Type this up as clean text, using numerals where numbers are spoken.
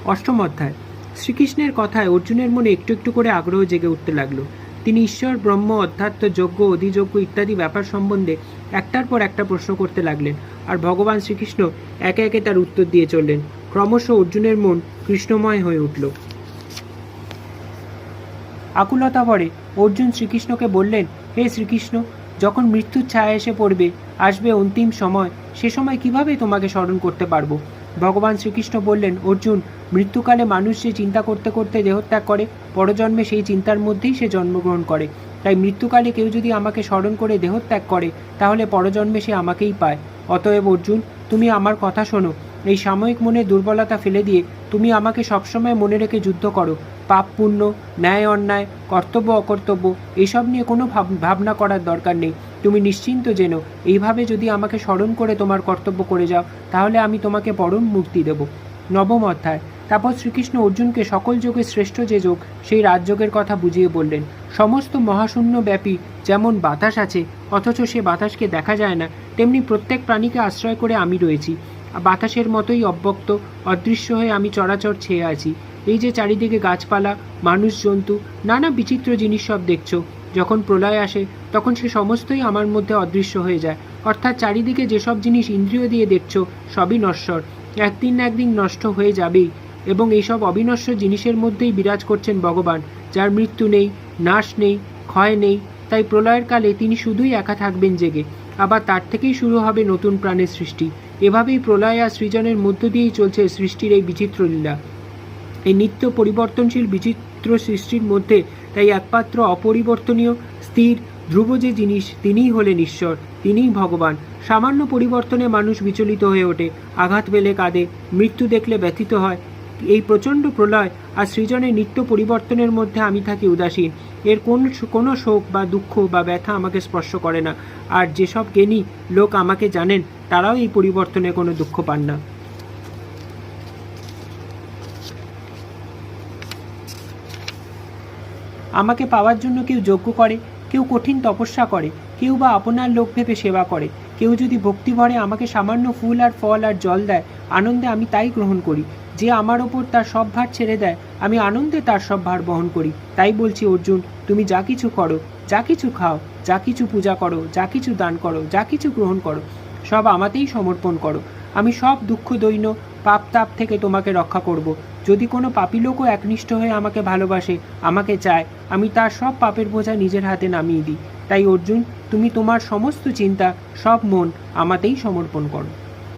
অষ্টম অধ্যায়। শ্রীকৃষ্ণের কথায় অর্জুনের মনে একটু একটু করে আগ্রহ জেগে উঠতে লাগলো। তিনি ঈশ্বর, ব্রহ্ম, অধ্যাত্ম, যজ্ঞ, অধিযজ্ঞ ইত্যাদি ব্যাপার সম্বন্ধে একটার পর একটা প্রশ্ন করতে লাগলেন, আর ভগবান শ্রীকৃষ্ণ একে একে তার উত্তর দিয়ে চললেন। ক্রমশ অর্জুনের মন কৃষ্ণময় হয়ে উঠল। আকুলতা ভরে অর্জুন শ্রীকৃষ্ণকে বললেন, হে শ্রীকৃষ্ণ, যখন মৃত্যুর ছায়া এসে পড়বে, আসবে অন্তিম সময়, সে সময় কিভাবে তোমাকে স্মরণ করতে পারবো? ভগবান শ্রীকৃষ্ণ বললেন, অর্জুন, মৃত্যুকালে মানুষ যে চিন্তা করতে করতে দেহত্যাগ করে, পরজন্মে সেই চিন্তার মধ্যেই সে জন্মগ্রহণ করে। তাই মৃত্যুকালে কেউ যদি আমাকে স্মরণ করে দেহত্যাগ করে, তাহলে পরজন্মে সে আমাকেই পায়। অতএব অর্জুন, তুমি আমার কথা শোনো। এই সাময়িক মনের দুর্বলতা ফেলে দিয়ে তুমি আমাকে সবসময় মনে রেখে যুদ্ধ করো। পাপ পুণ্য, ন্যায় অন্যায়, কর্তব্য অকর্তব্য এসব নিয়ে কোনো ভাবনা করার দরকার নেই। তুমি নিশ্চিন্ত জেনো, এইভাবে যদি আমাকে স্মরণ করে তোমার কর্তব্য করে যাও, তাহলে আমি তোমাকে পরম মুক্তি দেব। নবম অধ্যায়। তারপর শ্রীকৃষ্ণ অর্জুনকে সকল যোগের শ্রেষ্ঠ যে যোগ, সেই রাজযোগের কথা বুঝিয়ে বললেন। সমস্ত মহাশূন্য ব্যাপী যেমন বাতাস আছে, অথচ সে বাতাসকে দেখা যায় না, তেমনি প্রত্যেক প্রাণীকে আশ্রয় করে আমি রয়েছি। বাতাসের মতোই অব্যক্ত, অদৃশ্য হয়ে আমি চরাচর ছেয়ে আছি। এই যে চারিদিকে গাছপালা, মানুষ, জন্তু, নানা বিচিত্র জিনিস সব দেখছো, যখন প্রলয় আসে তখন সে সমস্তই আমার মধ্যে অদৃশ্য হয়ে যায়। অর্থাৎ চারিদিকে যেসব জিনিস ইন্দ্রিয় দিয়ে দেখছো, সবই নশ্বর, একদিন না একদিন নষ্ট হয়ে যাবেই। এবং এইসব অবিনশ্বর জিনিসের মধ্যেই বিরাজ করছেন ভগবান, যার মৃত্যু নেই, নাশ নেই, ক্ষয় নেই। তাই প্রলয়ের কালে তিনি শুধুই একা থাকবেন জেগে, আবার তার থেকেই শুরু হবে নতুন প্রাণের সৃষ্টি। এভাবেই প্রলয় আর সৃজনের মধ্য দিয়েই চলছে সৃষ্টির এই বিচিত্র লীলা। এই নিত্য পরিবর্তনশীল বিচিত্র সৃষ্টির মধ্যে তাই একমাত্র অপরিবর্তনীয়, স্থির, ধ্রুব যে জিনিস, তিনিই হলেন ঈশ্বর, তিনিই ভগবান। সামান্য পরিবর্তনে মানুষ বিচলিত হয়ে ওঠে, আঘাত পেলে কাঁদে, মৃত্যু দেখলে ব্যথিত হয়। এই প্রচণ্ড প্রলয় আর সৃজনের নিত্য পরিবর্তনের মধ্যে আমি থাকি উদাসীন। এর কোনো শোক বা দুঃখ বা ব্যথা আমাকে স্পর্শ করে না। আর যেসব জ্ঞানী লোক আমাকে জানেন, তারাও এই পরিবর্তনে কোনো দুঃখ পান না। আমাকে পাওয়ার জন্য কেউ যজ্ঞ করে, কেউ কঠিন তপস্যা করে, কেউ বা আপনার লোক ভেবে সেবা করে, কেউ যদি ভক্তি ভরে আমাকে সামান্য ফুল আর ফল আর জল দেয়, আনন্দে আমি তাই গ্রহণ করি। যে আমার ওপর তার সব ভার ছেড়ে দেয়, আমি আনন্দে তার সব ভার বহন করি। তাই বলছি অর্জুন, তুমি যা কিছু করো, যা কিছু খাও, যা কিছু পূজা করো, যা কিছু দান করো, যা কিছু গ্রহণ করো, সব আমাতেই সমর্পণ করো। আমি সব দুঃখ দৈন্য, পাপ তাপ থেকে তোমাকে রক্ষা করব। যদি কোনো পাপী লোকও একনিষ্ঠ হয়ে আমাকে ভালোবাসে, আমাকে চায়, আমি তার সব পাপের বোঝা নিজের হাতে নামিয়ে দিই। তাই অর্জুন, তুমি তোমার সমস্ত চিন্তা, সব মন আমাতেই সমর্পণ করো।